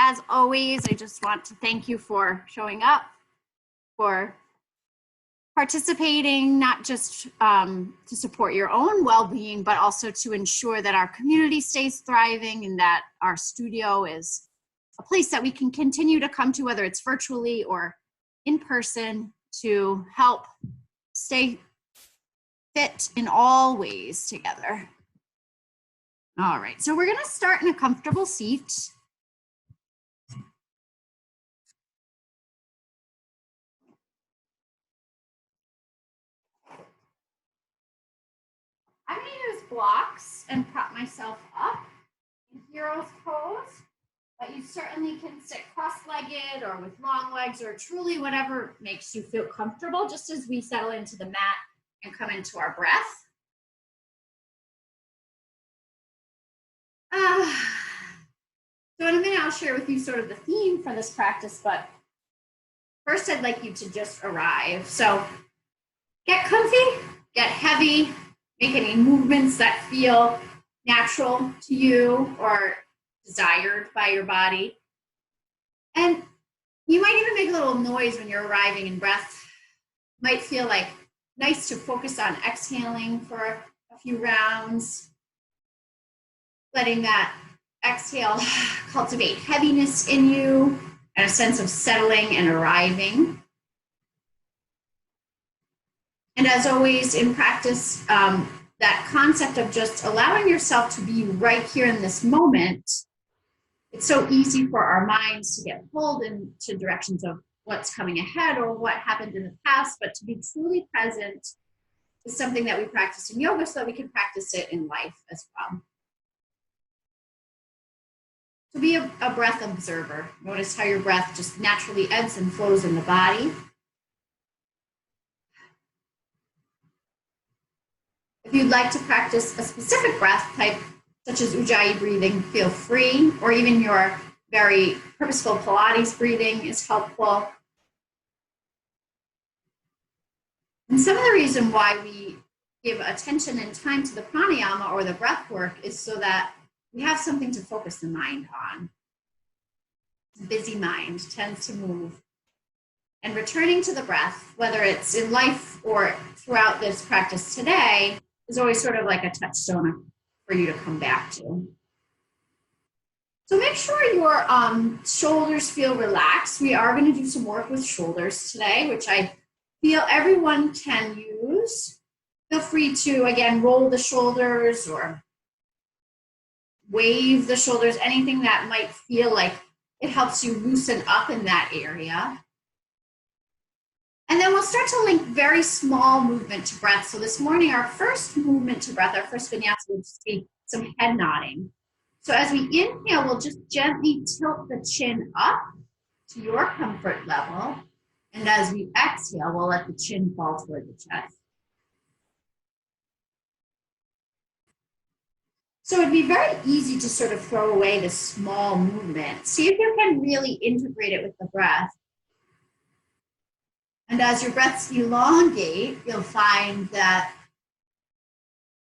as always, I just want to thank you for showing up, for participating, not just to support your own well-being, but also to ensure that our community stays thriving and that our studio is a place that we can continue to come to, whether it's virtually or in person, to help stay fit in all ways together. All right, so we're gonna start in a comfortable seat. I'm gonna use blocks and prop myself up in hero's pose, but you certainly can sit cross-legged or with long legs or truly whatever makes you feel comfortable, just as we settle into the mat and come into our breath. So in a minute, I'll share with you sort of the theme for this practice, but first I'd like you to just arrive. So get comfy, get heavy, make any movements that feel natural to you or desired by your body. And you might even make a little noise when you're arriving in breath. Might feel like nice to focus on exhaling for a few rounds, letting that exhale cultivate heaviness in you and a sense of settling and arriving. And as always in practice, that concept of just allowing yourself to be right here in this moment, it's so easy for our minds to get pulled into directions of what's coming ahead or what happened in the past, but to be truly present is something that we practice in yoga so that we can practice it in life as well. So be a breath observer. Notice how your breath just naturally ebbs and flows in the body. If you'd like to practice a specific breath type, such as Ujjayi breathing, feel free, or even your very purposeful Pilates breathing is helpful. And some of the reason why we give attention and time to the pranayama or the breath work is so that we have something to focus the mind on. A busy mind tends to move. And returning to the breath, whether it's in life or throughout this practice today, is always sort of like a touchstone for you to come back to. So make sure your shoulders feel relaxed. We are going to do some work with shoulders today, which I feel everyone can use. Feel free to, again, roll the shoulders or wave the shoulders, anything that might feel like it helps you loosen up in that area. And then we'll start to link very small movement to breath. So this morning, our first movement to breath, our first vinyasa will just be some head nodding. So as we inhale, we'll just gently tilt the chin up to your comfort level. And as we exhale, we'll let the chin fall toward the chest. So it'd be very easy to sort of throw away this small movement. See if you can really integrate it with the breath. And as your breaths elongate, you'll find that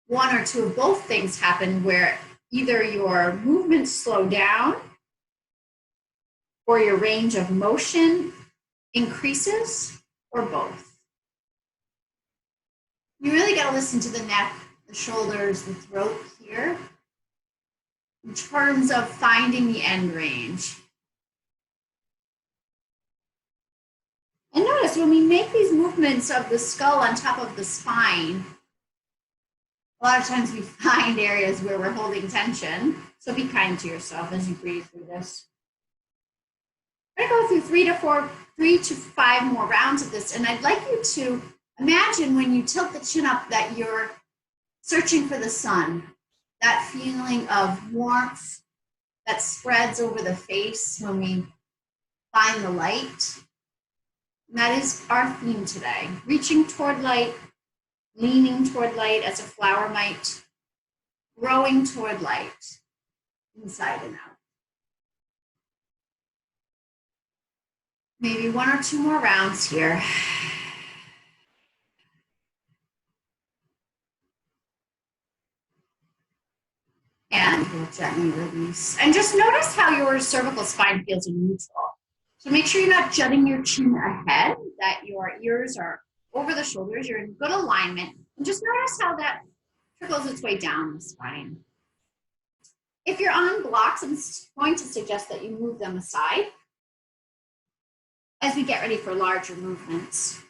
one or two of both things happen where either your movements slow down or your range of motion increases, or both. You really got to listen to the neck, the shoulders, the throat here in terms of finding the end range. And notice when we make these movements of the skull on top of the spine, a lot of times we find areas where we're holding tension. So be kind to yourself as you breathe through this. I'm going to go through 3 to 5 more rounds of this. And I'd like you to imagine when you tilt the chin up that you're searching for the sun, that feeling of warmth that spreads over the face when we find the light. And that is our theme today, reaching toward light, leaning toward light as a flower might, growing toward light, inside and out. Maybe 1 or 2 more rounds here. And we'll gently release. And just notice how your cervical spine feels in neutral. So make sure you're not jutting your chin ahead, that your ears are over the shoulders, you're in good alignment. And just notice how that trickles its way down the spine. If you're on blocks, I'm going to suggest that you move them aside as we get ready for larger movements.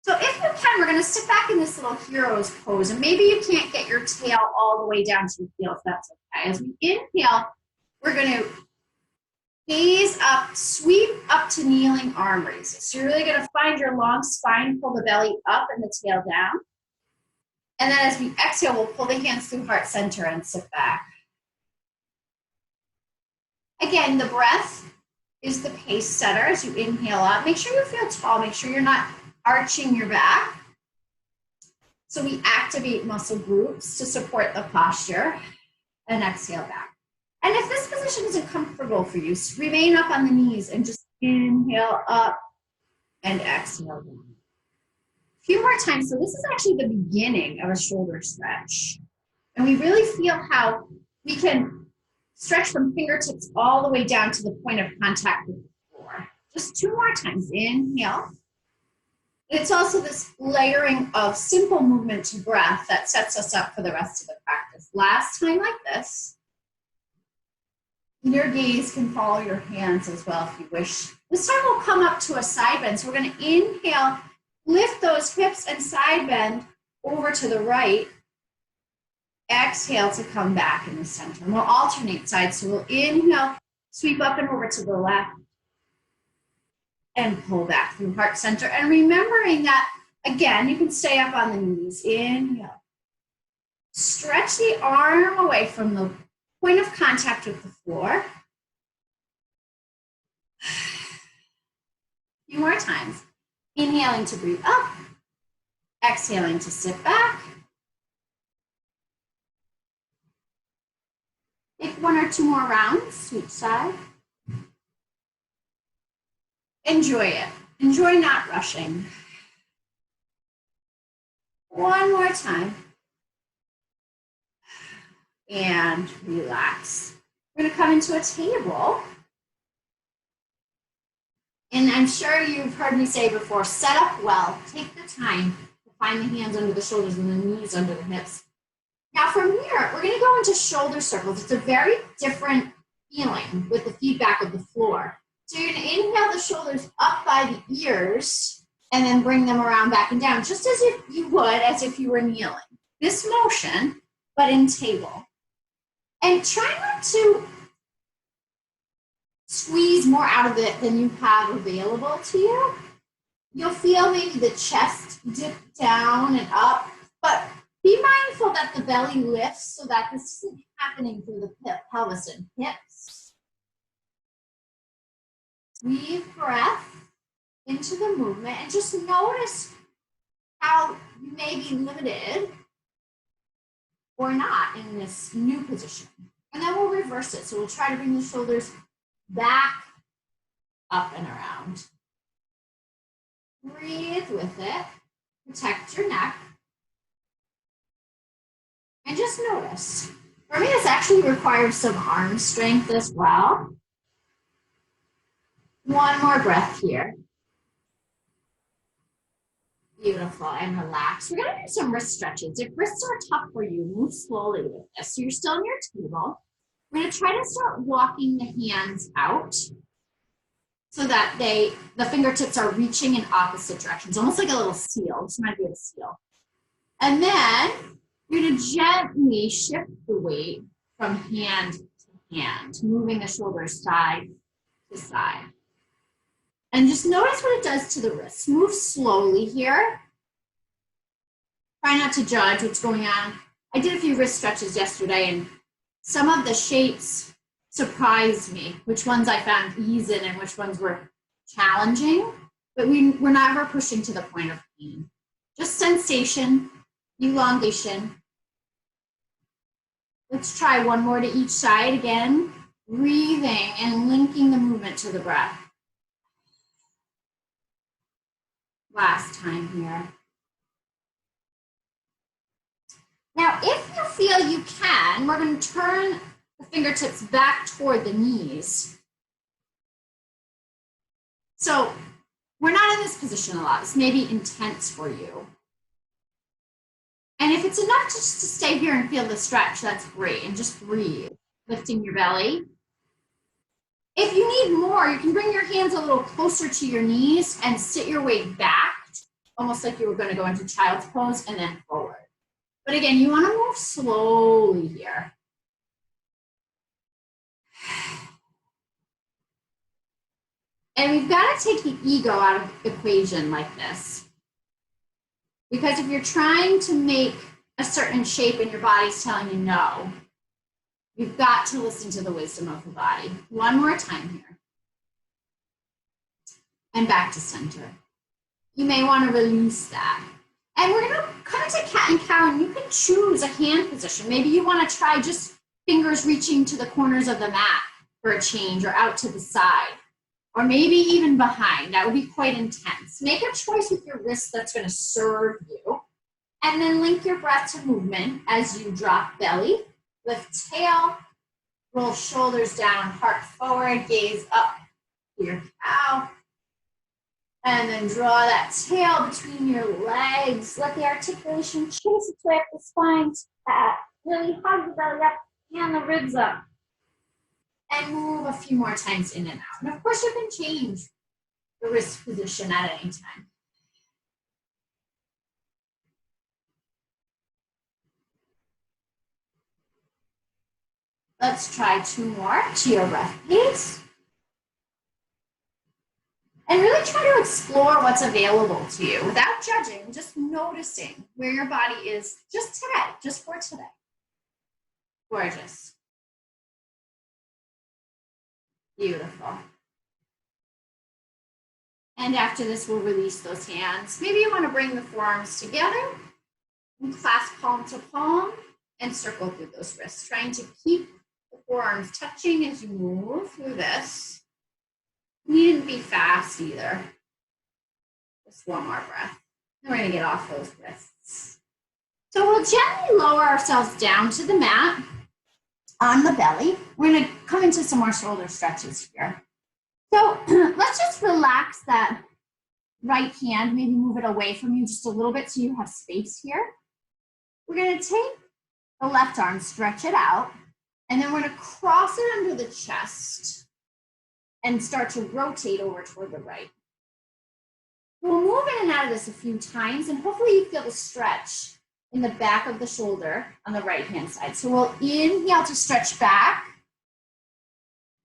So if you can, we're going to sit back in this little hero's pose, and maybe you can't get your tail all the way down to your heels. That's okay. As we inhale, we're going to gaze up, sweep up to kneeling arm raises. So you're really going to find your long spine, pull the belly up and the tail down. And then as we exhale, we'll pull the hands through heart center and sit back. Again, the breath is the pace setter as you inhale up. Make sure you feel tall. Make sure you're not arching your back. So we activate muscle groups to support the posture and exhale back. And if this position isn't comfortable for you, remain up on the knees and just inhale up and exhale down. A few more times. So this is actually the beginning of a shoulder stretch. And we really feel how we can stretch from fingertips all the way down to the point of contact with the floor. Just 2 more times. Inhale. It's also this layering of simple movement to breath that sets us up for the rest of the practice. Last time like this. Your gaze can follow your hands as well if you wish. This time we'll come up to a side bend. So we're going to inhale, lift those hips and side bend over to the right. Exhale to come back in the center. And we'll alternate sides. So we'll inhale, sweep up and over to the left. And pull back through heart center. And remembering that, again, you can stay up on the knees. Inhale. Stretch the arm away from the point of contact with the floor. A few more times. Inhaling to breathe up. Exhaling to sit back. Take 1 or 2 more rounds to each side. Enjoy it. Enjoy not rushing. 1 more time. And relax. We're going to come into a table. And I'm sure you've heard me say before, set up well. Take the time to find the hands under the shoulders and the knees under the hips. Now from here, we're going to go into shoulder circles. It's a very different feeling with the feedback of the floor. So you're going to inhale the shoulders up by the ears and then bring them around back and down, just as if you would, as if you were kneeling. This motion, but in table. And try not to squeeze more out of it than you have available to you. You'll feel maybe the chest dip down and up, but be mindful that the belly lifts so that this isn't happening through the pelvis and hips. Breathe breath into the movement and just notice how you may be limited or not in this new position. And then we'll reverse it. So we'll try to bring the shoulders back, up and around. Breathe with it. Protect your neck. And just notice. For me, this actually requires some arm strength as well. 1 more breath here. Beautiful, and relax. We're gonna do some wrist stretches. If wrists are tough for you, move slowly with this. So you're still on your table. We're gonna try to start walking the hands out so that the fingertips are reaching in opposite directions, almost like a little seal. This might be a seal. And then you're gonna gently shift the weight from hand to hand, moving the shoulders side to side. And just notice what it does to the wrists. Move slowly here. Try not to judge what's going on. I did a few wrist stretches yesterday, and some of the shapes surprised me, which ones I found ease in and which ones were challenging, but we're never pushing to the point of pain. Just sensation, elongation. Let's try 1 more to each side again. Breathing and linking the movement to the breath. Last time here. Now, if you feel you can, we're going to turn the fingertips back toward the knees. So we're not in this position a lot. This may be intense for you. And if it's enough to just to stay here and feel the stretch, that's great. And just breathe, lifting your belly. If you need more, you can bring your hands a little closer to your knees and sit your weight back, almost like you were going to go into child's pose and then forward. But again, you want to move slowly here. And we've got to take the ego out of the equation like this. Because if you're trying to make a certain shape and your body's telling you no, you've got to listen to the wisdom of the body. One more time here. And back to center. You may want to release that. And we're going to come into cat and cow, and you can choose a hand position. Maybe you want to try just fingers reaching to the corners of the mat for a change, or out to the side, or maybe even behind. That would be quite intense. Make a choice with your wrist that's going to serve you. And then link your breath to movement as you drop belly, lift tail, roll shoulders down, heart forward, gaze up to your cow. And then draw that tail between your legs. Let the articulation chase its way up the spine. Really hug the belly up and the ribs up. And move a few more times in and out. And of course, you can change the wrist position at any time. Let's try 2 more to your breath pace. And really try to explore what's available to you without judging, just noticing where your body is just today, just for today. Gorgeous. Beautiful. And after this, we'll release those hands. Maybe you want to bring the forearms together and clasp palm to palm and circle through those wrists, trying to keep the forearms touching as you move through this. You needn't be fast either. Just one more breath. And we're going to get off those wrists. So we'll gently lower ourselves down to the mat on the belly. We're going to come into some more shoulder stretches here. So let's just relax that right hand, maybe move it away from you just a little bit so you have space here. We're going to take the left arm, stretch it out, and then we're going to cross it under the chest and start to rotate over toward the right. We'll move in and out of this a few times, and hopefully you feel the stretch in the back of the shoulder on the right-hand side. So we'll inhale to stretch back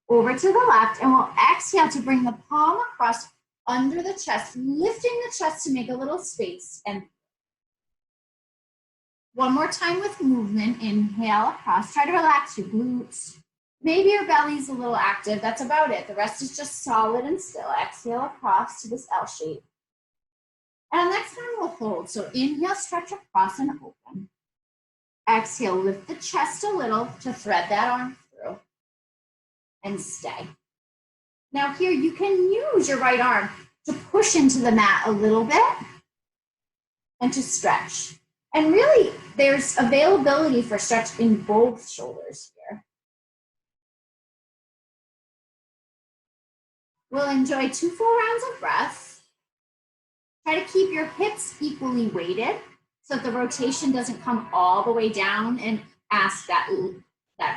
over to the left, and we'll exhale to bring the palm across under the chest, lifting the chest to make a little space. And one more time with movement. Inhale across. Try to relax your glutes. Maybe your belly's a little active. That's about it. The rest is just solid and still. Exhale across to this L shape. And next time we'll hold. So inhale, stretch across and open. Exhale, lift the chest a little to thread that arm through. And stay. Now here, you can use your right arm to push into the mat a little bit and to stretch. And really, there's availability for stretch in both shoulders here. We'll enjoy 2 full rounds of breath. Try to keep your hips equally weighted so that the rotation doesn't come all the way down, and ask that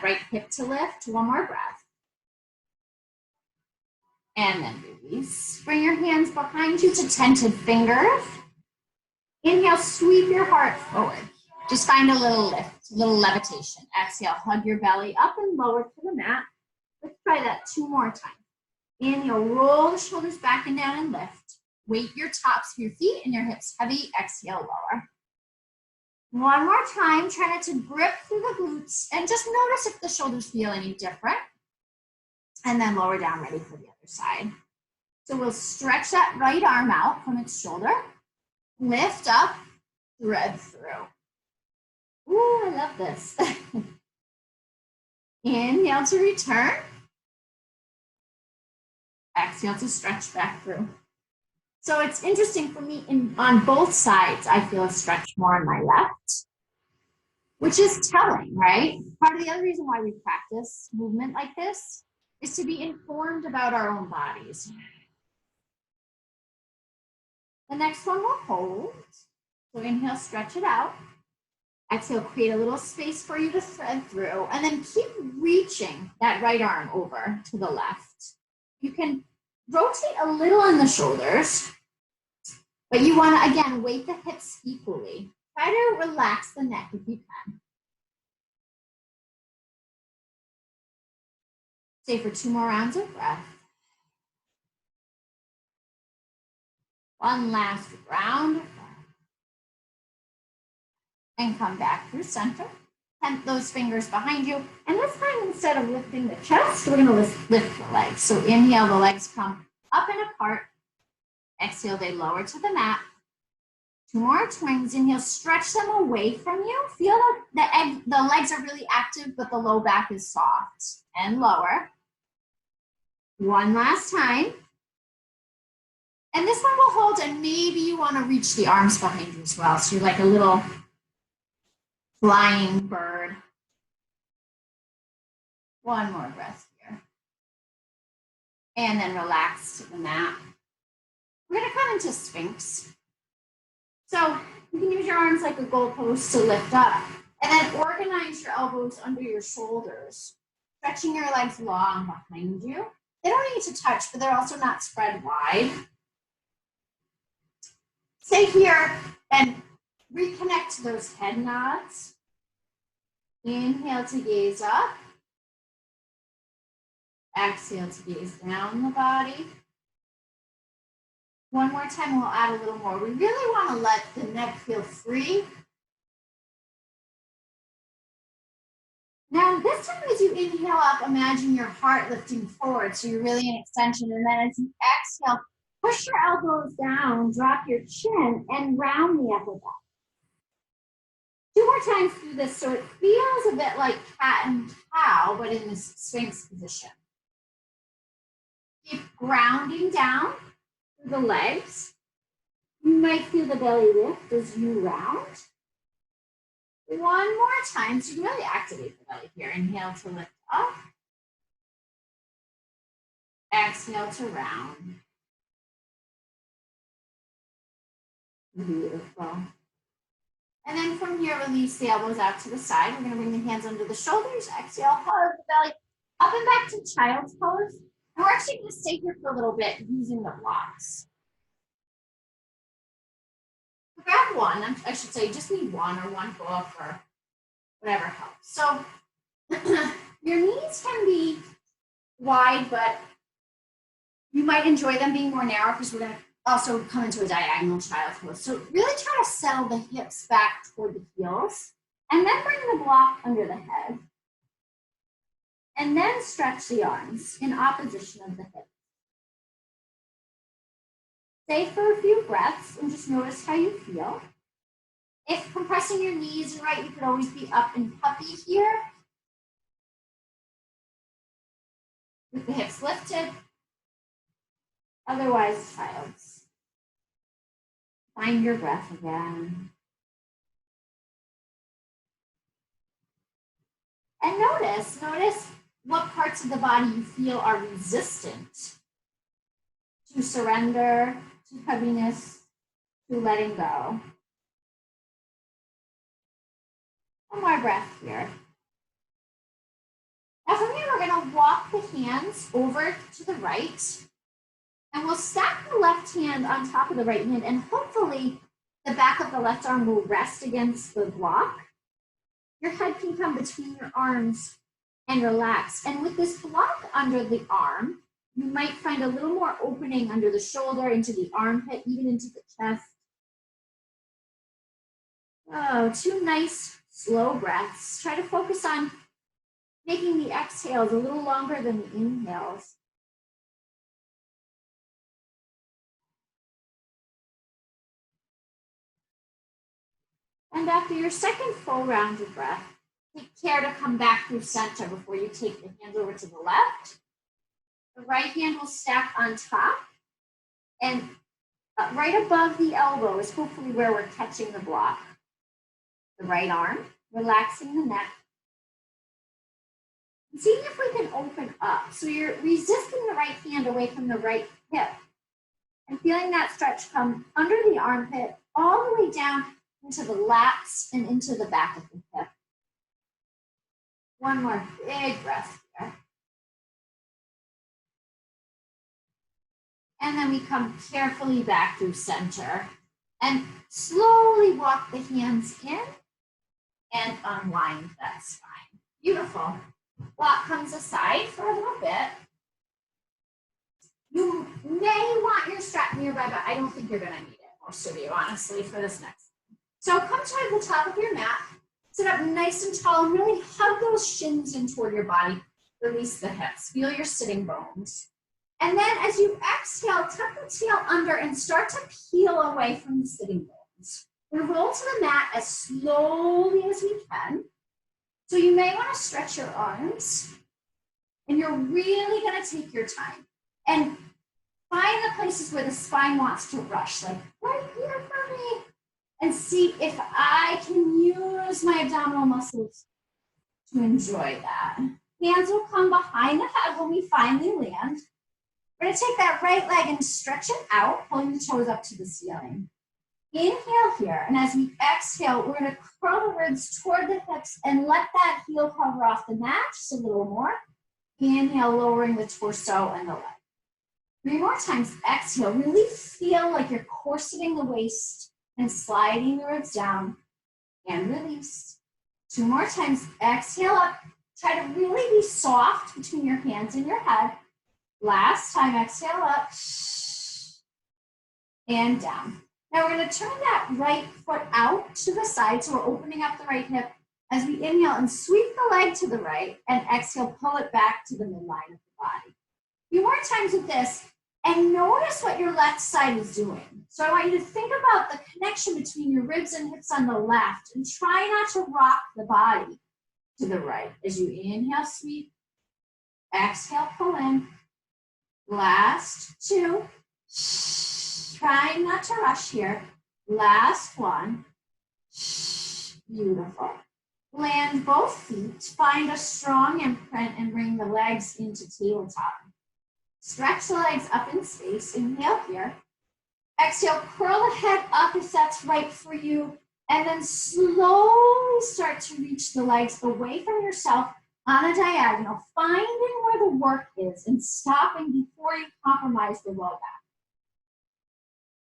right hip to lift. 1 more breath. And then release. Bring your hands behind you to tented fingers. Inhale, sweep your heart forward. Just find a little lift, a little levitation. Exhale, hug your belly up and lower to the mat. Let's try that 2 more times. Inhale, roll the shoulders back and down and lift. Weight your tops of your feet and your hips heavy. Exhale, lower. 1 more time. Try not to grip through the glutes, and just notice if the shoulders feel any different. And then lower down, ready for the other side. So we'll stretch that right arm out from its shoulder. Lift up, thread through. Ooh, I love this. Inhale to return. Exhale to stretch back through. So it's interesting for me, on both sides, I feel a stretch more on my left. which is telling, right? Part of the other reason why we practice movement like this is to be informed about our own bodies. The next one we'll hold. So inhale, stretch it out. Exhale, create a little space for you to thread through, and then keep reaching that right arm over to the left. You can rotate a little in the shoulders, but you want to, again, weight the hips equally. Try to relax the neck if you can. Stay for 2 more rounds of breath. One last round. And come back through center. Plant those fingers behind you. And this time, instead of lifting the chest, we're going to lift the legs. So inhale, the legs come up and apart. Exhale, they lower to the mat. 2 more twins. Inhale, stretch them away from you. Feel that the legs are really active, but the low back is soft. And lower. One last time. And this one will hold, and maybe you want to reach the arms behind you as well. So you're like a little flying bird. One more breath here. And then relax to the mat. We're going to come into Sphinx. So you can use your arms like a goalpost to lift up, and then organize your elbows under your shoulders, stretching your legs long behind you. They don't need to touch, but they're also not spread wide. Stay here and reconnect those head nods. Inhale to gaze up. Exhale to gaze down the body. One more time, we'll add a little more. We really want to let the neck feel free. Now, this time as you inhale up, imagine your heart lifting forward, so you're really in extension. And then as you exhale, push your elbows down, drop your chin, and round the upper back. 2 more times through this, so it feels a bit like cat and cow, but in this Sphinx position. Keep grounding down through the legs. You might feel the belly lift as you round. 1 more time, so you can really activate the belly here. Inhale to lift up. Exhale to round. Beautiful. And then from here, release the elbows out to the side. We're going to bring the hands under the shoulders. Exhale, hug the belly up and back to child's pose. And we're actually going to stay here for a little bit using the blocks. Grab one. I should say you just need one or one book or whatever helps. So your knees can be wide, but you might enjoy them being more narrow because we're going to also come into a diagonal child's pose. So really try to settle the hips back toward the heels, and then bring the block under the head. And then stretch the arms in opposition of the hips. Stay for a few breaths and just notice how you feel. If compressing your knees, right, you could always be up and puppy here. With the hips lifted. Otherwise, child's. Find your breath again. And notice what parts of the body you feel are resistant to surrender, to heaviness, to letting go. One more breath here. Now from here, we're going to walk the hands over to the right. And we'll stack the left hand on top of the right hand, and hopefully the back of the left arm will rest against the block. Your head can come between your arms and relax. And with this block under the arm, you might find a little more opening under the shoulder, into the armpit, even into the chest. Oh, 2 nice slow breaths. Try to focus on making the exhales a little longer than the inhales. And after your second full round of breath, take care to come back through center before you take the hands over to the left. The right hand will stack on top, and right above the elbow is hopefully where we're catching the block. The right arm relaxing the neck. And seeing if we can open up. So you're resisting the right hand away from the right hip. And feeling that stretch come under the armpit, all the way down into the lats and into the back of the hip. One more big breath here. And then we come carefully back through center and slowly walk the hands in and unwind that spine. Beautiful. Block comes aside for a little bit. You may want your strap nearby, but I don't think you're gonna need it, most of you, honestly, for this next. So come to the top of your mat, sit up nice and tall, and really hug those shins in toward your body. Release the hips, feel your sitting bones. And then as you exhale, tuck the tail under and start to peel away from the sitting bones. We roll to the mat as slowly as we can. So you may want to stretch your arms, and you're really going to take your time and find the places where the spine wants to rush, like right here for me, and see if I can use my abdominal muscles to enjoy that. Hands will come behind the head when we finally land. We're going to take that right leg and stretch it out, pulling the toes up to the ceiling. Inhale here, and as we exhale, we're going to curl the ribs toward the hips and let that heel cover off the mat just a little more. Inhale, lowering the torso and the leg. 3 more times, exhale. Really feel like you're corseting the waist and sliding the ribs down and release. 2 more times, exhale up. Try to really be soft between your hands and your head. Last time, exhale up and down. Now we're going to turn that right foot out to the side, so we're opening up the right hip as we inhale and sweep the leg to the right, and exhale, pull it back to the midline of the body. A few more times with this, and notice what your left side is doing. So I want you to think about the connection between your ribs and hips on the left, and try not to rock the body to the right. As you inhale, sweep, exhale, pull in. Last 2. Trying not to rush here. Last 1. Beautiful. Land both feet. Find a strong imprint and bring the legs into tabletop. Stretch the legs up in space. Inhale here. Exhale, curl the head up if that's right for you. And then slowly start to reach the legs away from yourself on a diagonal, finding where the work is and stopping before you compromise the low back.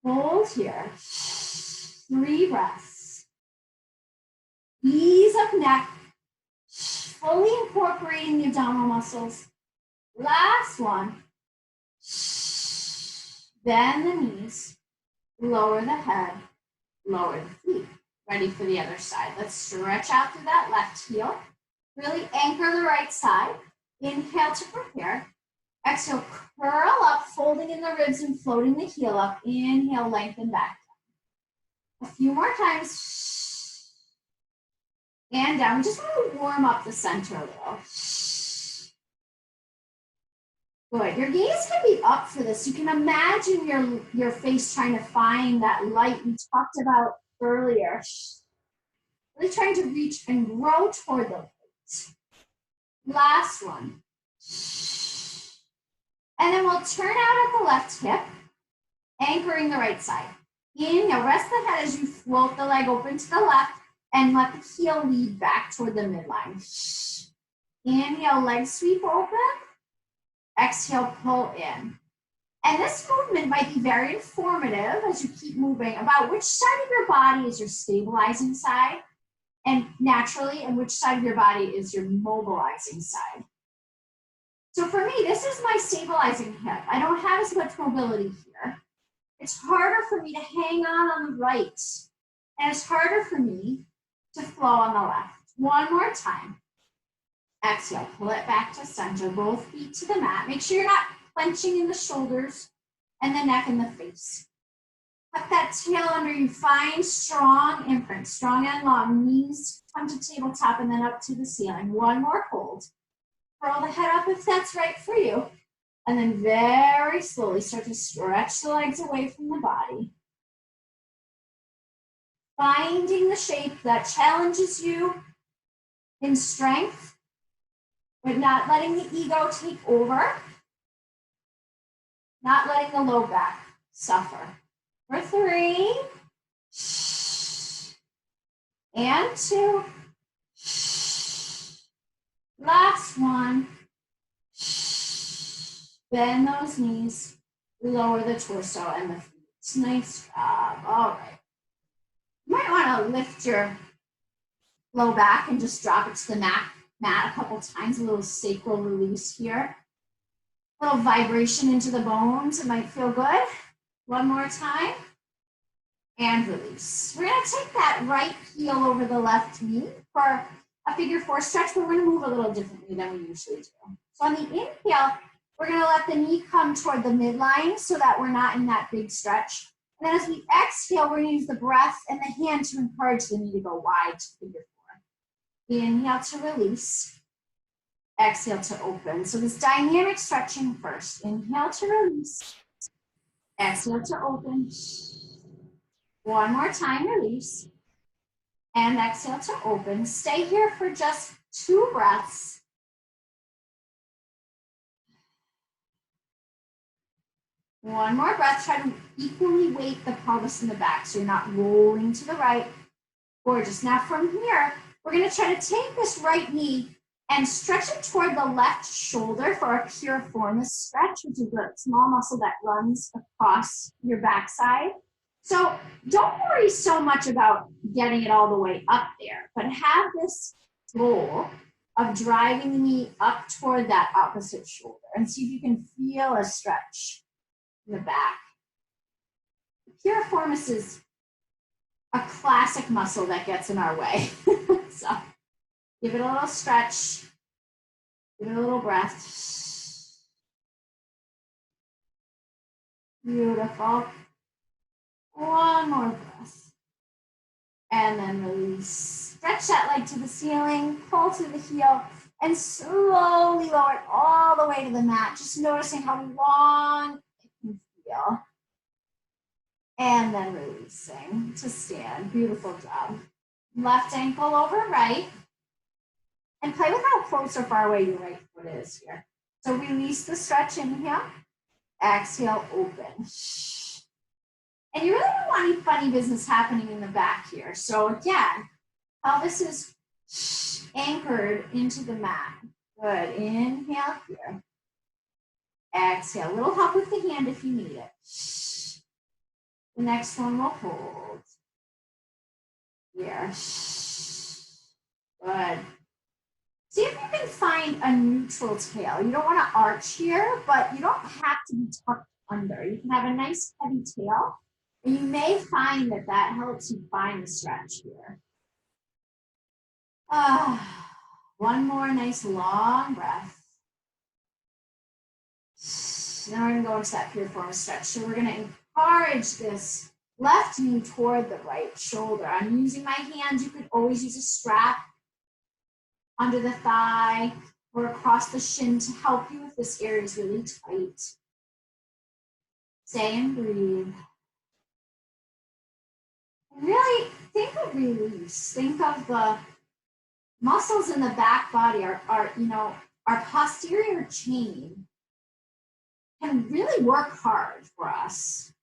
Hold here. 3 breaths. Ease up neck, fully incorporating the abdominal muscles. Last 1. Bend the knees, lower the head, lower the feet. Ready for the other side. Let's stretch out through that left heel. Really anchor the right side. Inhale to prepare. Exhale, curl up, folding in the ribs and floating the heel up. Inhale, lengthen back down. A few more times. And down. We just want to warm up the center a little. Good. Your gaze can be up for this. You can imagine your face trying to find that light we talked about earlier. Really trying to reach and grow toward the light. Last 1. And then we'll turn out at the left hip, anchoring the right side. Inhale, rest the head as you float the leg open to the left and let the heel lead back toward the midline. Inhale, leg sweep open. Exhale, pull in. And this movement might be very informative as you keep moving about which side of your body is your stabilizing side, and naturally, and which side of your body is your mobilizing side. So for me, this is my stabilizing hip. I don't have as much mobility here. It's harder for me to hang on the right, and it's harder for me to flow on the left. 1 more time. Exhale, pull it back to center, both feet to the mat. Make sure you're not clenching in the shoulders and the neck and the face. Tuck that tail under you. Find strong imprint, strong and long. Knees come to tabletop and then up to the ceiling. 1 more hold. Curl the head up if that's right for you. And then very slowly start to stretch the legs away from the body. Finding the shape that challenges you in strength, but not letting the ego take over, not letting the low back suffer. For 3, and 2, last 1, bend those knees, lower the torso and the feet. Nice job. All right. You might want to lift your low back and just drop it to the mat a couple times, a little sacral release here. A little vibration into the bones, it might feel good. One more time, and release. We're gonna take that right heel over the left knee for a figure 4 stretch, but we're gonna move a little differently than we usually do. So on the inhale, we're gonna let the knee come toward the midline so that we're not in that big stretch. And then as we exhale, we're gonna use the breath and the hand to encourage the knee to go wide to figure 4. Inhale to release, exhale to open. So this dynamic stretching first. Inhale to release, exhale to open. One more time, release, and exhale to open. Stay here for just 2 breaths. One more breath. Try to equally weight the pelvis in the back so you're not rolling to the right. Gorgeous. Now from here, we're going to try to take this right knee and stretch it toward the left shoulder for a piriformis stretch, which is the small muscle that runs across your backside. So don't worry so much about getting it all the way up there, but have this goal of driving the knee up toward that opposite shoulder and see if you can feel a stretch in the back. Piriformis is a classic muscle that gets in our way. So give it a little stretch, give it a little breath. Beautiful. One more breath. And then release. Stretch that leg to the ceiling, pull through the heel, and slowly lower it all the way to the mat. Just noticing how long it can feel. And then releasing to stand. Beautiful job. Left ankle over right. And play with how close or far away your right foot is here. So release the stretch, inhale. Exhale, open. And you really don't want any funny business happening in the back here. So again, pelvis is anchored into the mat. Good. Inhale here. Exhale. A little help with the hand if you need it. The next one will hold. Here. Good. See if you can find a neutral tail. You don't want to arch here, but you don't have to be tucked under. You can have a nice heavy tail. And you may find that that helps you find the stretch here. One more nice long breath. Now we're going to go into that piriformis stretch. So we're going to encourage this left knee toward the right shoulder. I'm using my hands. You could always use a strap under the thigh or across the shin to help you if this area is really tight. Stay and breathe. Really think of release. Think of the muscles in the back body, our posterior chain can really work hard for us.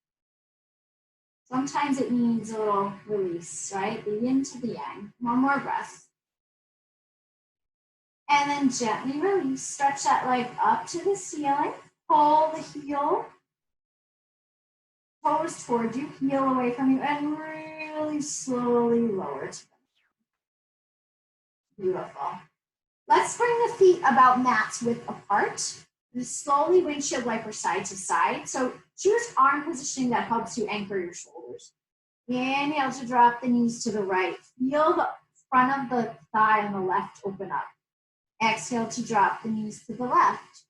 Sometimes it needs a little release, right? The yin to the yang. One more breath. And then gently release. Stretch that leg up to the ceiling. Pull the heel, toes towards you, heel away from you, and really slowly lower to the mat. Beautiful. Let's bring the feet about mat's width apart. Just slowly windshield wiper side to side. So choose arm positioning that helps you anchor your shoulders. Inhale to drop the knees to the right. Feel the front of the thigh on the left open up. Exhale to drop the knees to the left.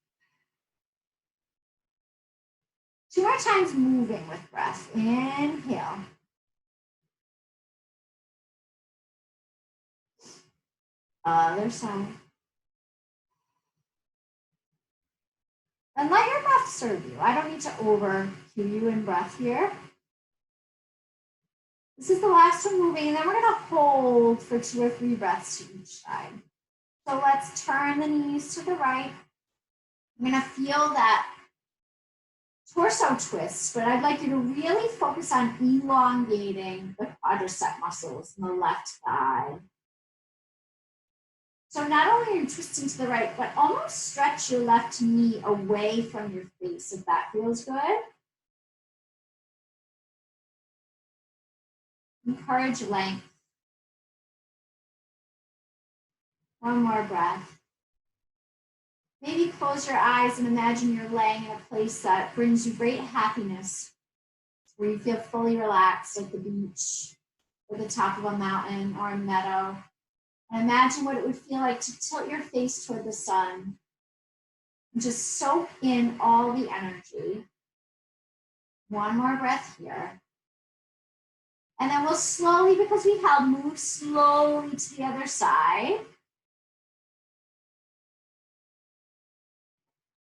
2 more times moving with breath. Inhale. Other side. And let your breath serve you. I don't need to over cue you in breath here. This is the last one moving, and then we're gonna hold for 2 or 3 breaths to each side. So let's turn the knees to the right. I'm gonna feel that torso twist, but I'd like you to really focus on elongating the quadricep muscles in the left thigh. So not only are you twisting to the right, but almost stretch your left knee away from your face if that feels good. Encourage length. One more breath. Maybe close your eyes and imagine you're laying in a place that brings you great happiness, where you feel fully relaxed, like the beach or the top of a mountain or a meadow. And imagine what it would feel like to tilt your face toward the sun and just soak in all the energy. One more breath here. And then we'll slowly, because we held, move slowly to the other side.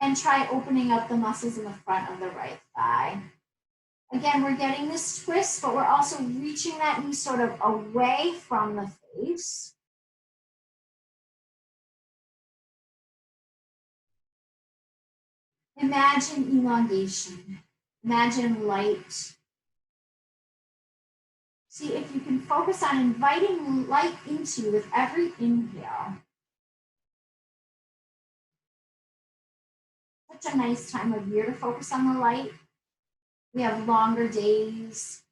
And try opening up the muscles in the front of the right thigh. Again, we're getting this twist, but we're also reaching that knee sort of away from the face. Imagine elongation. Imagine light. See if you can focus on inviting light into you with every inhale. Such a nice time of year to focus on the light. We have longer days.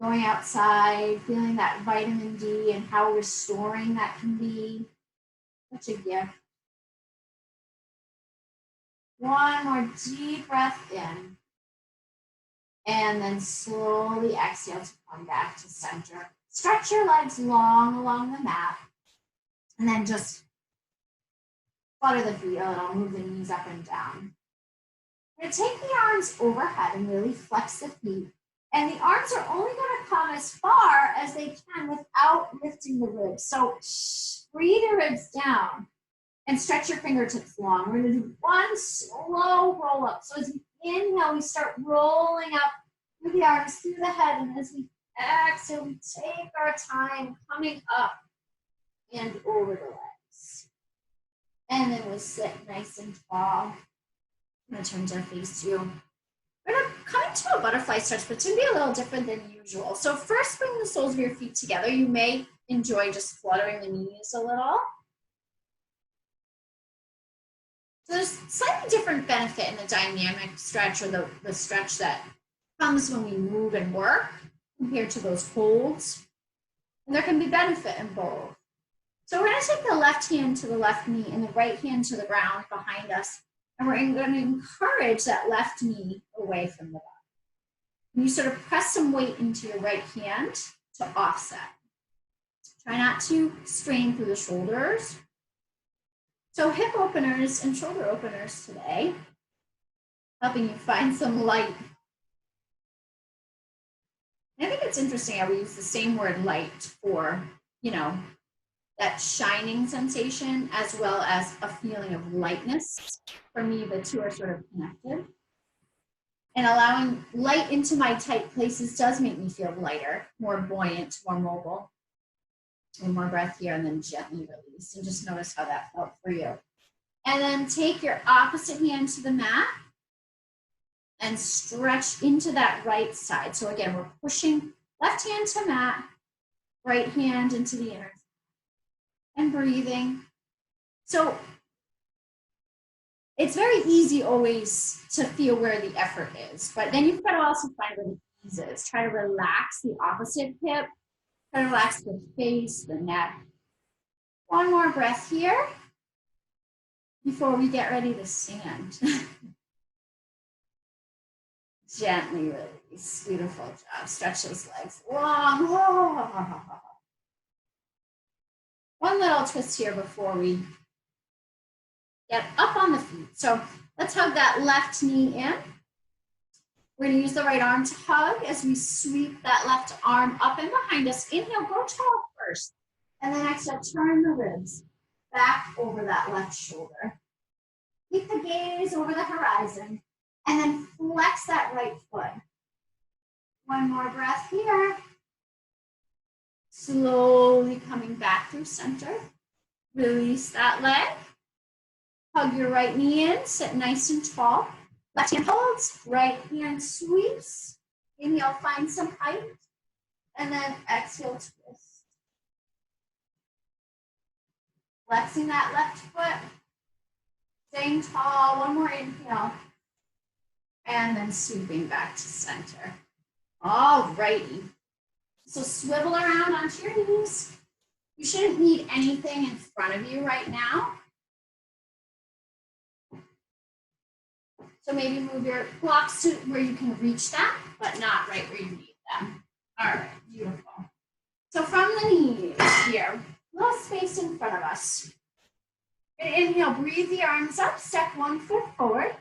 Going outside, feeling that vitamin D and how restoring that can be. Such a gift. One more deep breath in. And then slowly exhale to come back to center. Stretch your legs long along the mat. And then just flutter the feet a little, move the knees up and down. You're going to take the arms overhead and really flex the feet. And the arms are only going to come as far as they can without lifting the ribs. So breathe your ribs down and stretch your fingertips long. We're going to do one slow roll up. So as we inhale, we start rolling up through the arms, through the head. And as we exhale, we take our time coming up and over the legs. And then we'll sit nice and tall. I'm going to turn to face you. We're going to come into a butterfly stretch, but it's going to be a little different than usual. So first, bring the soles of your feet together. You may enjoy just fluttering the knees a little. So there's slightly different benefit in the dynamic stretch, or the stretch that comes when we move and work compared to those holds. And there can be benefit in both. So we're going to take the left hand to the left knee and the right hand to the ground behind us. And we're going to encourage that left knee away from the body. And you sort of press some weight into your right hand to offset. Try not to strain through the shoulders. So hip openers and shoulder openers today, helping you find some light. And I think it's interesting how we use the same word light for, that shining sensation, as well as a feeling of lightness. For me, the two are sort of connected. And allowing light into my tight places does make me feel lighter, more buoyant, more mobile. One more breath here and then gently release. And just notice how that felt for you. And then take your opposite hand to the mat and stretch into that right side. So again, we're pushing left hand to mat, right hand into the inner. And breathing. So it's very easy always to feel where the effort is, but then you've got to also find where the ease is. Try to relax the opposite hip. Try to relax the face, the neck. One more breath here before we get ready to stand. Gently release. Beautiful job. Stretch those legs long. One little twist here before we get up on the feet. So let's hug that left knee in. We're going to use the right arm to hug as we sweep that left arm up and behind us. Inhale, go tall first. And then exhale, turn the ribs back over that left shoulder. Keep the gaze over the horizon. And then flex that right foot. One more breath here. Slowly coming back through center. Release that leg. Hug your right knee in, sit nice and tall. Left hand holds, right hand sweeps. Inhale, find some height. And then exhale, twist. Flexing that left foot. Staying tall, one more inhale. And then sweeping back to center. All righty. So swivel around onto your knees. You shouldn't need anything in front of you right now. So maybe move your blocks to where you can reach them, but not right where you need them. All right, beautiful. So from the knees here, little space in front of us. And inhale, breathe the arms up, step 1 foot forward,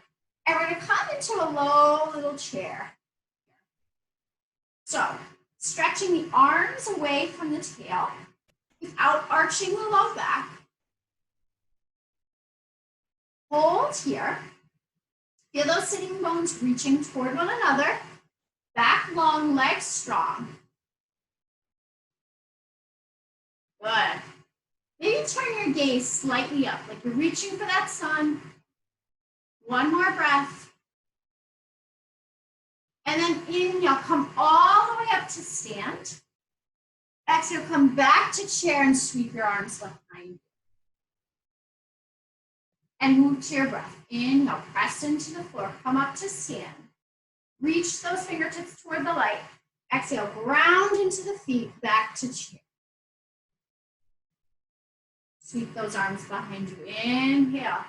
and we're gonna come into a low little chair. So stretching the arms away from the tail without arching the low back. Hold here. Feel those sitting bones reaching toward one another. Back long, legs strong. Good. Maybe turn your gaze slightly up, like you're reaching for that sun. One more breath. And then inhale, come all the way up to stand. Exhale, come back to chair and sweep your arms behind you. And move to your breath. Inhale, press into the floor, come up to stand. Reach those fingertips toward the light. Exhale, ground into the feet, back to chair. Sweep those arms behind you. Inhale.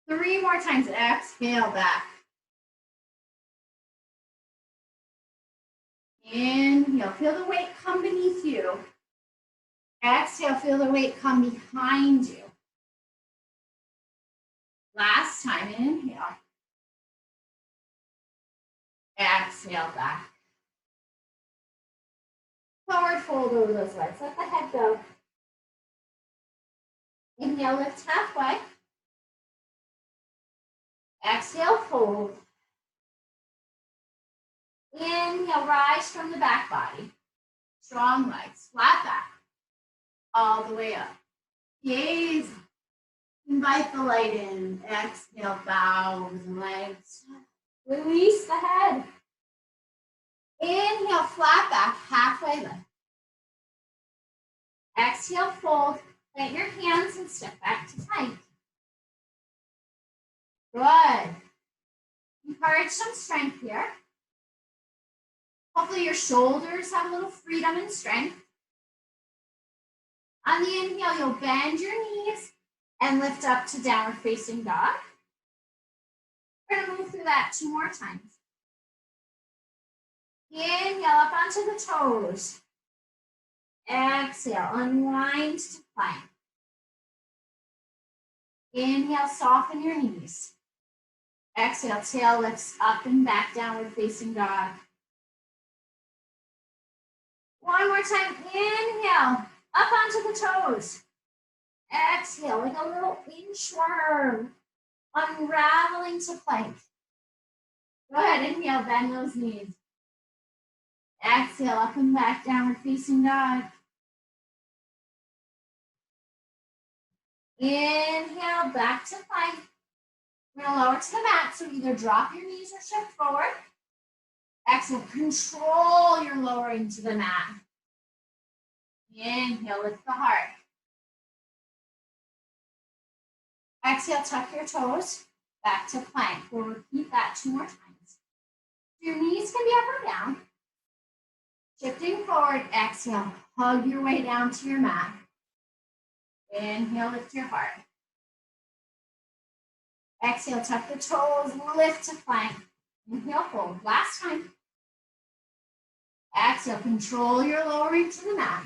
3 more times. Exhale, back. Inhale, feel the weight come beneath you. Exhale, feel the weight come behind you. Last time, inhale. Exhale, back. Forward fold over those legs. Let the head go. Inhale, lift halfway. Exhale, fold. Inhale, rise from the back body. Strong legs, flat back. All the way up. Gaze. Invite the light in. Exhale, bow over the legs. Release the head. Inhale, flat back, halfway lift. Exhale, fold. Plant your hands and step back to plank. Good. Encourage some strength here. Hopefully your shoulders have a little freedom and strength. On the inhale, you'll bend your knees and lift up to downward facing dog. We're gonna move through that 2 more times. Inhale up onto the toes. Exhale, unwind to plank. Inhale, soften your knees. Exhale, tail lifts up and back, downward facing dog. One more time, inhale, up onto the toes. Exhale, like a little inchworm, unraveling to plank. Good, inhale, bend those knees. Exhale, up and back, downward facing dog. Inhale, back to plank. We're gonna lower to the mat, so either drop your knees or shift forward. Exhale, control your lowering to the mat. Inhale, lift the heart. Exhale, tuck your toes, back to plank. We'll repeat that 2 more times. Your knees can be up or down. Shifting forward, exhale, hug your way down to your mat. Inhale, lift your heart. Exhale, tuck the toes, lift to plank. Inhale, fold. Last time. Exhale, control your lowering to the mat.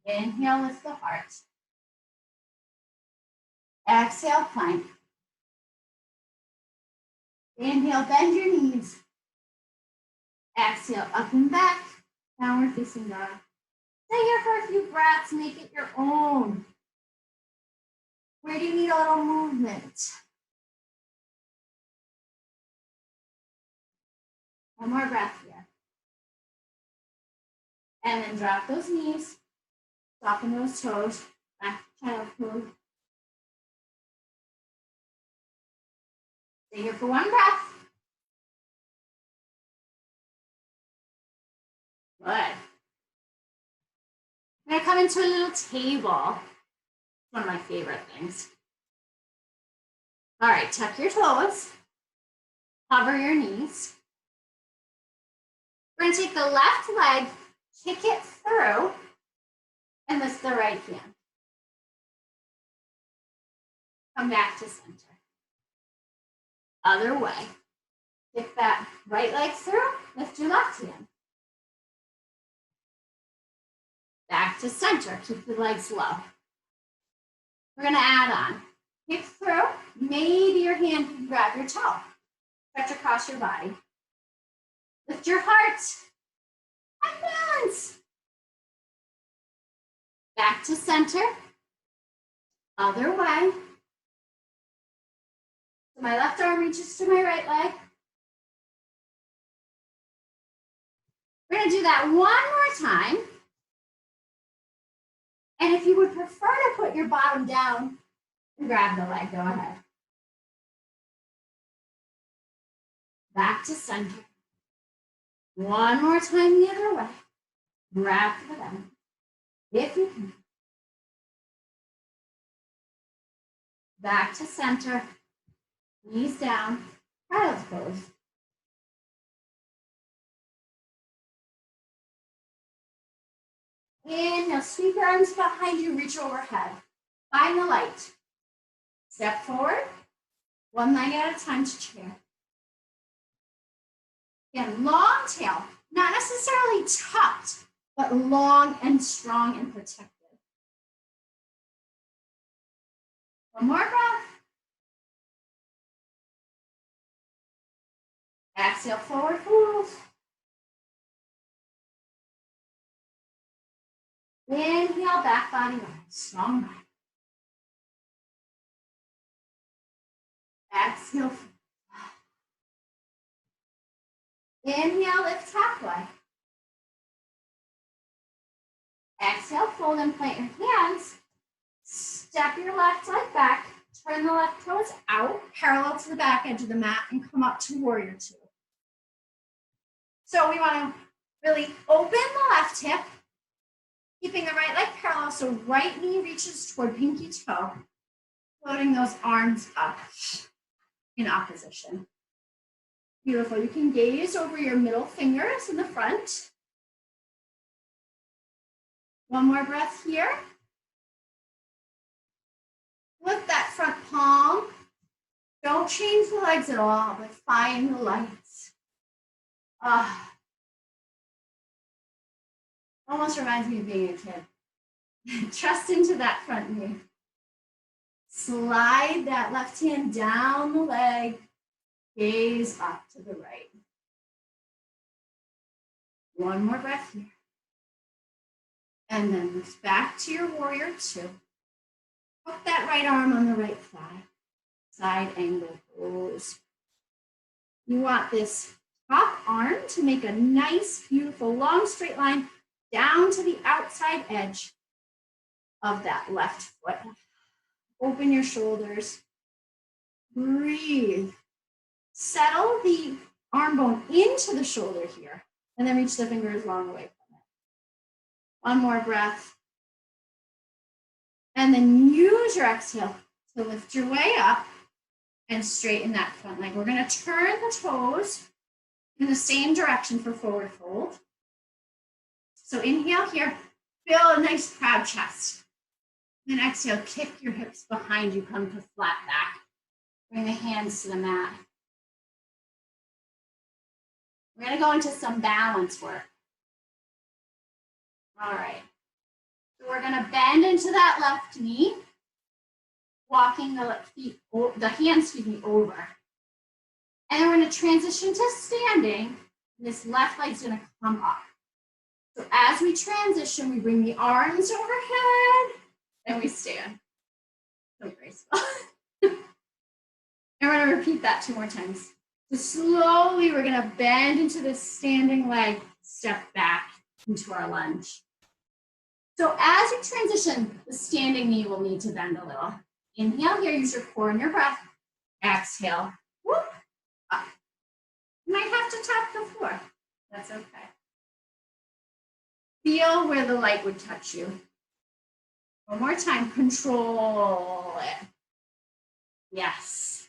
Inhale, lift the heart. Exhale, plank. Inhale, bend your knees. Exhale, up and back, downward facing dog. Stay here for a few breaths, make it your own. Where do you need a little movement? One more breath here. And then drop those knees, soften those toes, back to child pose. Stay here for one breath. Good. I'm gonna come into a little table. It's one of my favorite things. All right, tuck your toes, cover your knees. We're gonna take the left leg, kick it through, and lift the right hand. Come back to center. Other way. Kick that right leg through, lift your left hand. Back to center, keep the legs low. We're gonna add on. Kick through, maybe your hand can grab your toe. Stretch across your body. Lift your heart and balance. Back to center. Other way. So my left arm reaches to my right leg. We're gonna do that one more time. And if you would prefer to put your bottom down and grab the leg, go ahead. Back to center. One more time the other way. Grab the leg, if you can. Back to center. Knees down, child's pose. Inhale, sweep your arms behind you, reach overhead. Find the light. Step forward, one leg at a time to chair. Again, long tail, not necessarily tucked, but long and strong and protected. One more breath. Exhale, forward fold. Inhale, back body rise, strong rise. Exhale. Inhale, lift halfway. Exhale, fold and plant your hands. Step your left leg back. Turn the left toes out, parallel to the back edge of the mat, and come up to warrior two. So we want to really open the left hip, keeping the right leg parallel, so right knee reaches toward pinky toe, floating those arms up in opposition. Beautiful. You can gaze over your middle fingers in the front. One more breath here. Lift that front palm. Don't change the legs at all, but find the lights. Almost reminds me of being a kid. Trust into that front knee. Slide that left hand down the leg. Gaze up to the right. One more breath here. And then lift back to your warrior two. Hook that right arm on the right thigh. Side angle pose. You want this top arm to make a nice, beautiful, long straight line down to the outside edge of that left foot. Open your shoulders. Breathe. Settle the arm bone into the shoulder here, and then reach the fingers long away from it. One more breath. And then use your exhale to lift your way up and straighten that front leg. We're going to turn the toes in the same direction for forward fold. So inhale here, feel a nice proud chest. Then exhale, kick your hips behind you, come to flat back. Bring the hands to the mat. We're going to go into some balance work. All right. So we're going to bend into that left knee, walking the hands over. And then we're going to transition to standing. This left leg's going to come up. So as we transition, we bring the arms overhead and we stand. So graceful. And we're going to repeat that 2 more times. So slowly we're gonna bend into this standing leg, step back into our lunge. So as you transition, the standing knee will need to bend a little. Inhale here, use your core and your breath. Exhale, whoop, up. You might have to tap the floor. That's okay. Feel where the light would touch you. One more time, control it. Yes.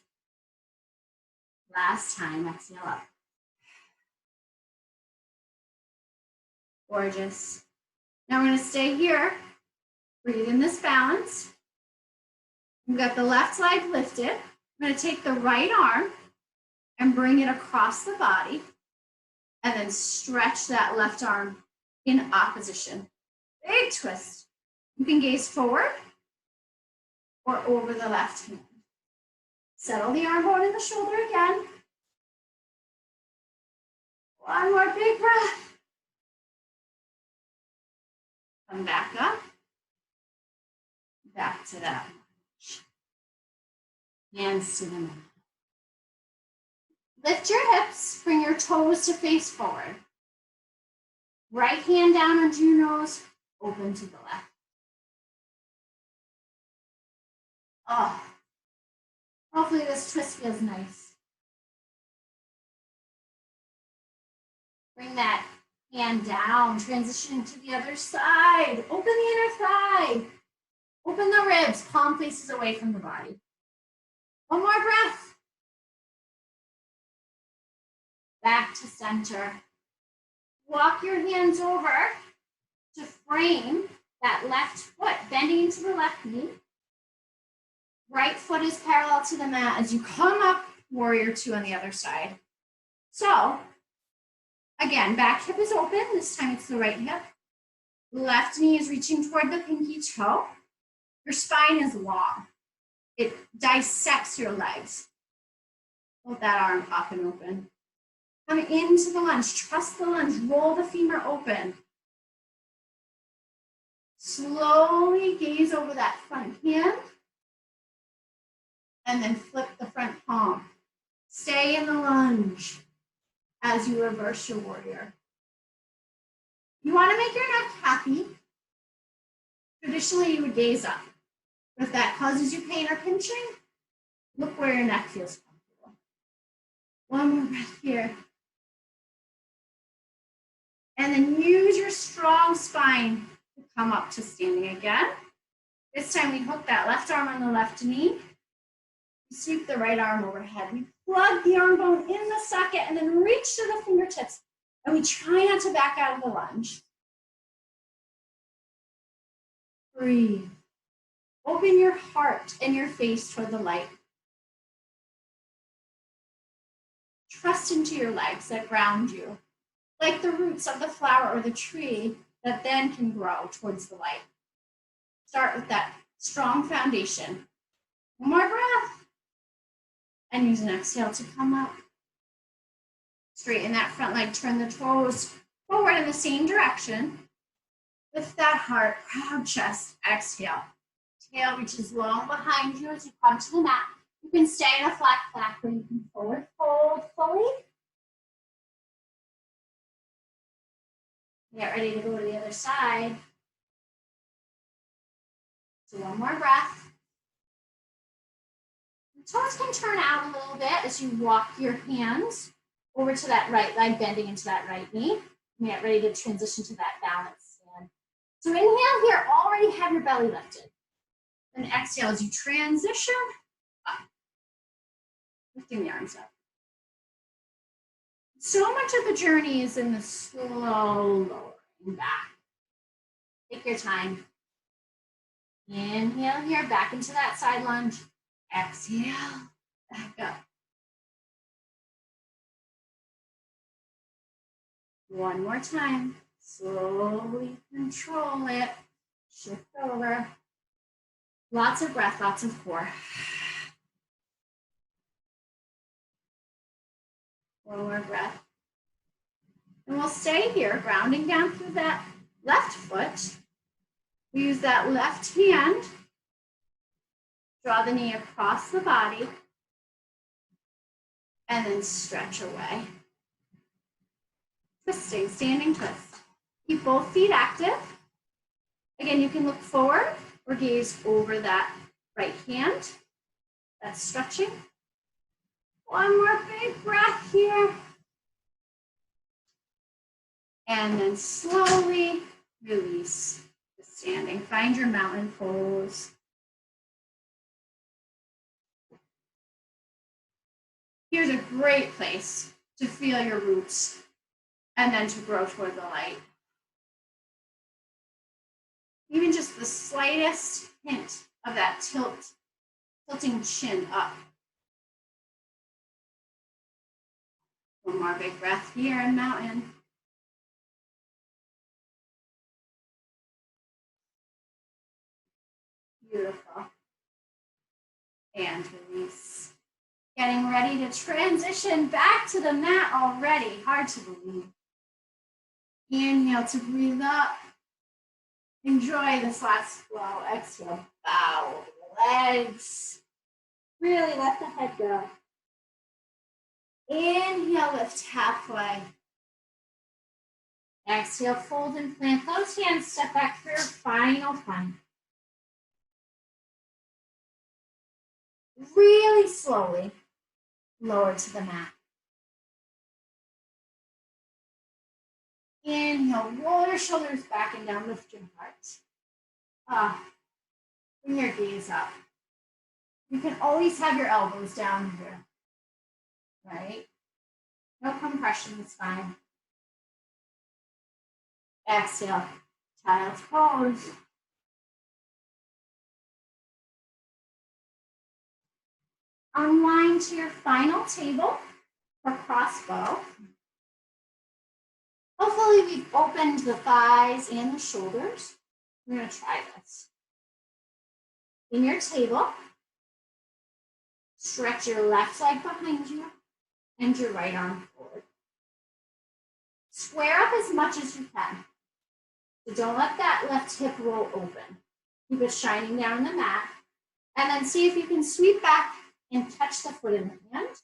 Last time, exhale up. Gorgeous. Now we're gonna stay here. Breathe in this balance. We've got the left leg lifted. I'm gonna take the right arm and bring it across the body and then stretch that left arm in opposition. Big twist. You can gaze forward or over the left hand. Settle the arm bone in the shoulder again. One more big breath. Come back up. Back to that. Hands to the mat. Lift your hips, bring your toes to face forward. Right hand down onto your nose, open to the left. Oh, hopefully this twist feels nice. Bring that hand down, transition to the other side. Open the inner thigh. Open the ribs, palm faces away from the body. One more breath. Back to center. Walk your hands over to frame that left foot, bending into the left knee. Right foot is parallel to the mat as you come up, warrior two on the other side. So, again, back hip is open. This time it's the right hip. Left knee is reaching toward the pinky toe. Your spine is long. It dissects your legs. Hold that arm up and open. Come into the lunge. Trust the lunge. Roll the femur open. Slowly gaze over that front hand. And then flip the front palm. Stay in the lunge as you reverse your warrior. You want to make your neck happy. Traditionally, you would gaze up. If that causes you pain or pinching, look where your neck feels comfortable. One more breath here. And then use your strong spine to come up to standing again. This time we hook that left arm on the left knee. Sweep the right arm overhead. We plug the arm bone in the socket and then reach to the fingertips. And we try not to back out of the lunge. Breathe. Open your heart and your face toward the light. Trust into your legs that ground you, like the roots of the flower or the tree that then can grow towards the light. Start with that strong foundation. One more breath. And use an exhale to come up. Straighten that front leg, turn the toes forward in the same direction. Lift that heart, proud chest, exhale. Tail reaches long behind you as you come to the mat. You can stay in a flat back where you can forward fold fully. Get ready to go to the other side. So one more breath. Toes can turn out a little bit as you walk your hands over to that right leg, bending into that right knee. And get ready to transition to that balance stand. So inhale here, already have your belly lifted. And exhale as you transition up. Lifting the arms up. So much of the journey is in the slow lowering back. Take your time. Inhale here, back into that side lunge. Exhale, back up. One more time. Slowly control it. Shift over. Lots of breath, lots of core. One more breath. And we'll stay here, grounding down through that left foot. We use that left hand. Draw the knee across the body. And then stretch away. Twisting, standing twist. Keep both feet active. Again, you can look forward or gaze over that right hand. That's stretching. One more big breath here. And then slowly release the standing. Find your mountain pose. Here's a great place to feel your roots and then to grow toward the light. Even just the slightest hint of that tilting chin up. One more big breath here in mountain. Beautiful. And release. Getting ready to transition back to the mat already. Hard to believe. Inhale to breathe up. Enjoy this last flow. Exhale, bow legs. Really let the head go. Inhale, lift halfway. Exhale, fold and plant those hands. Step back for your final plank. Really slowly lower to the mat. Inhale, roll your shoulders back and down, lift your heart. Bring your gaze up. You can always have your elbows down here, right? No compression is fine. Exhale, child's pose. Unwind to your final table for crossbow. Hopefully we've opened the thighs and the shoulders. We're gonna try this. In your table, stretch your left leg behind you and your right arm forward. Square up as much as you can. So don't let that left hip roll open. Keep it shining down the mat. And then see if you can sweep back and touch the foot in the hand.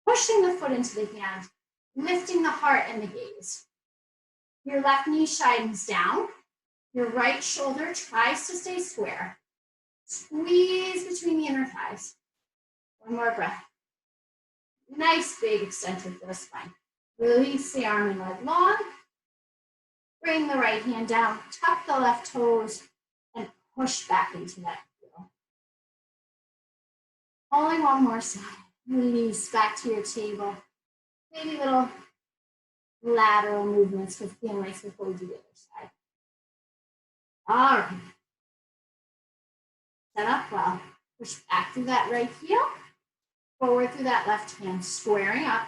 Pushing the foot into the hand, lifting the heart and the gaze. Your left knee shines down. Your right shoulder tries to stay square. Squeeze between the inner thighs. One more breath. Nice big extension for the spine. Release the arm and leg long. Bring the right hand down, tuck the left toes, and push back into that heel. Only one more side. Release back to your table. Maybe little lateral movements for feeling nice before we do the other side. All right. Set up well. Push back through that right heel. Forward through that left hand, squaring up.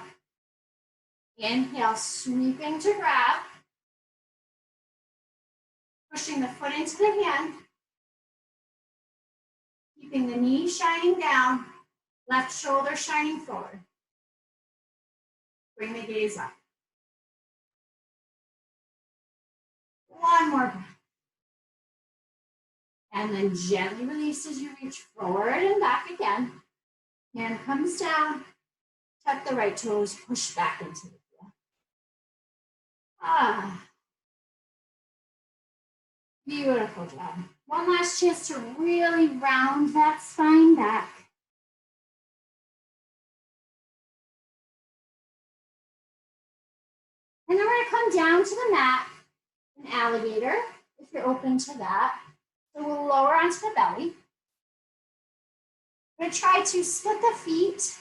Inhale, sweeping to grab. Pushing the foot into the hand. Keeping the knee shining down. Left shoulder shining forward. Bring the gaze up. One more breath. And then gently release as you reach forward and back again. Hand comes down. Tuck the right toes, push back into the heel. Beautiful job. One last chance to really round that spine back. And then we're gonna come down to the mat, an alligator, if you're open to that. So we'll lower onto the belly. We're gonna try to split the feet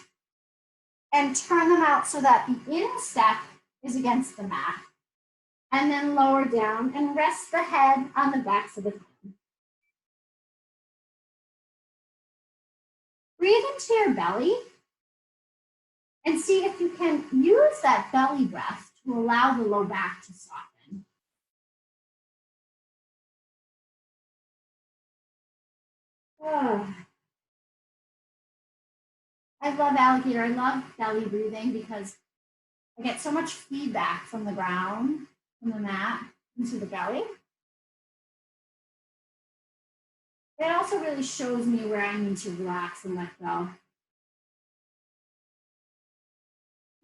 and turn them out so that the instep is against the mat. And then lower down and rest the head on the backs of the hand. Breathe into your belly and see if you can use that belly breath to allow the low back to soften. Oh. I love alligator. I love belly breathing because I get so much feedback from the ground, from the mat, into the belly. It also really shows me where I need to relax and let go.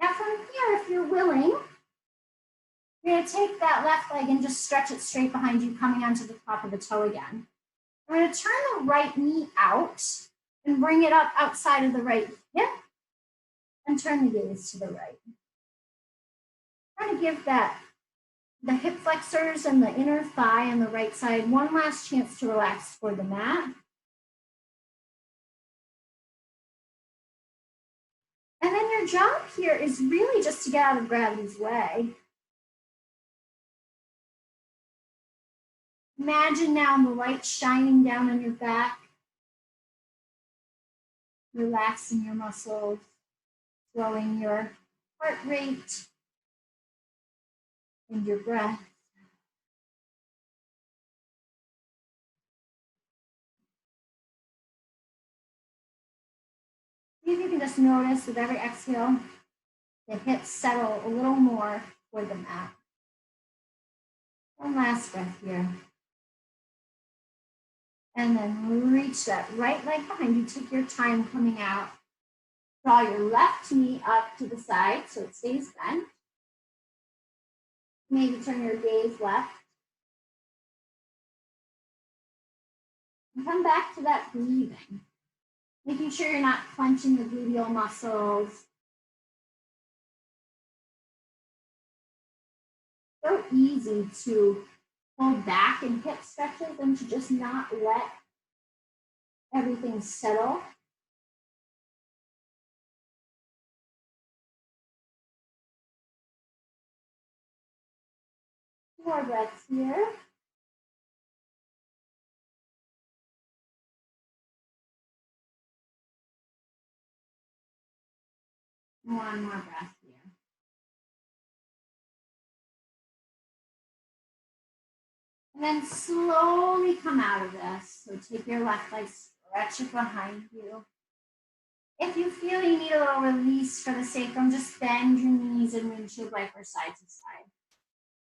Now from here, if you're willing, you're going to take that left leg and just stretch it straight behind you, coming onto the top of the toe again. We're going to turn the right knee out and bring it up outside of the right hip and turn the gaze to the right. Trying to give the hip flexors and the inner thigh on the right side one last chance to relax toward the mat. And then your job here is really just to get out of gravity's way. Imagine now the light shining down on your back, relaxing your muscles, slowing your heart rate and your breath. See if you can just notice with every exhale, the hips settle a little more toward the mat. One last breath here. And then reach that right leg behind you. Take your time coming out. Draw your left knee up to the side so it stays bent. Maybe turn your gaze left. And come back to that breathing. Making sure you're not clenching the gluteal muscles. So easy to pull back in hip stretches and to just not let everything settle. More breaths here. One more breath here. And then slowly come out of this. So take your left leg, stretch it behind you. If you feel you need a little release for the sacrum, just bend your knees and windshield wiper side to side.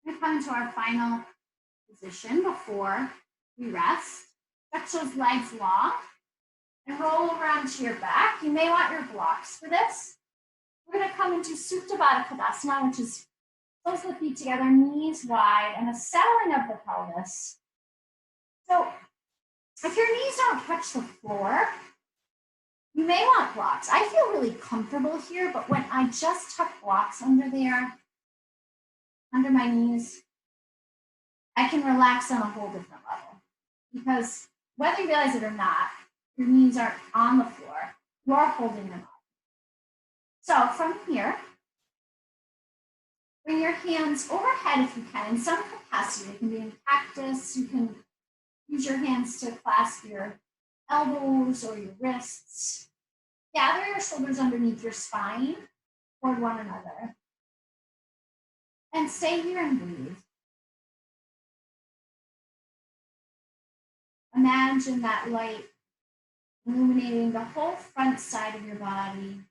We're going to come to our final position before we rest. Stretch those legs long and roll over onto your back. You may want your blocks for this. We're going to come into Supta Baddha Konasana, which is close the feet together, knees wide, and a settling of the pelvis. So if your knees don't touch the floor, you may want blocks. I feel really comfortable here, but when I just tuck blocks under there, under my knees, I can relax on a whole different level. Because whether you realize it or not, your knees aren't on the floor, you are holding them up. So from here, bring your hands overhead if you can, in some capacity. It can be in cactus. You can use your hands to clasp your elbows or your wrists. Gather your shoulders underneath your spine toward one another. And stay here and breathe. Imagine that light illuminating the whole front side of your body,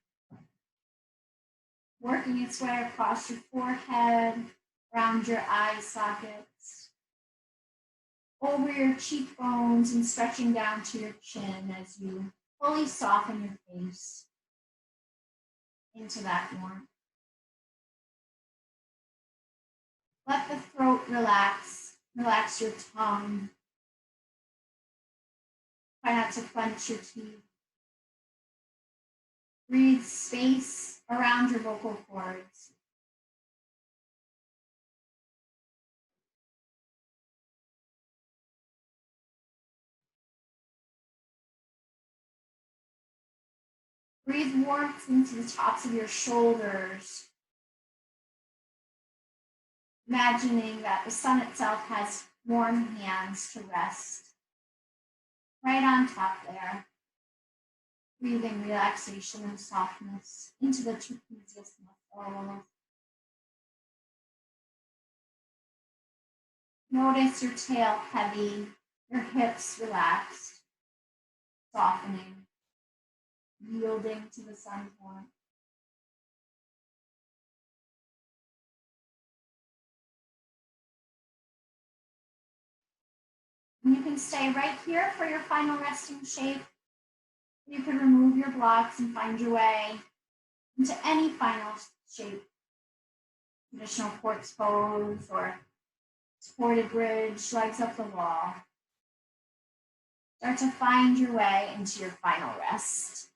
working its way across your forehead, around your eye sockets, over your cheekbones, and stretching down to your chin as you fully soften your face into that warmth. Let the throat relax. Relax your tongue. Try not to clench your teeth. Breathe space around your vocal cords. Breathe warmth into the tops of your shoulders. Imagining that the sun itself has warm hands to rest right on top there. Breathing relaxation and softness into the trapezius muscles. Notice your tail heavy, your hips relaxed, softening, yielding to the sun's warmth. And you can stay right here for your final resting shape. You can remove your blocks and find your way into any final shape, traditional corpse pose or supported bridge, legs up the wall. Start to find your way into your final rest.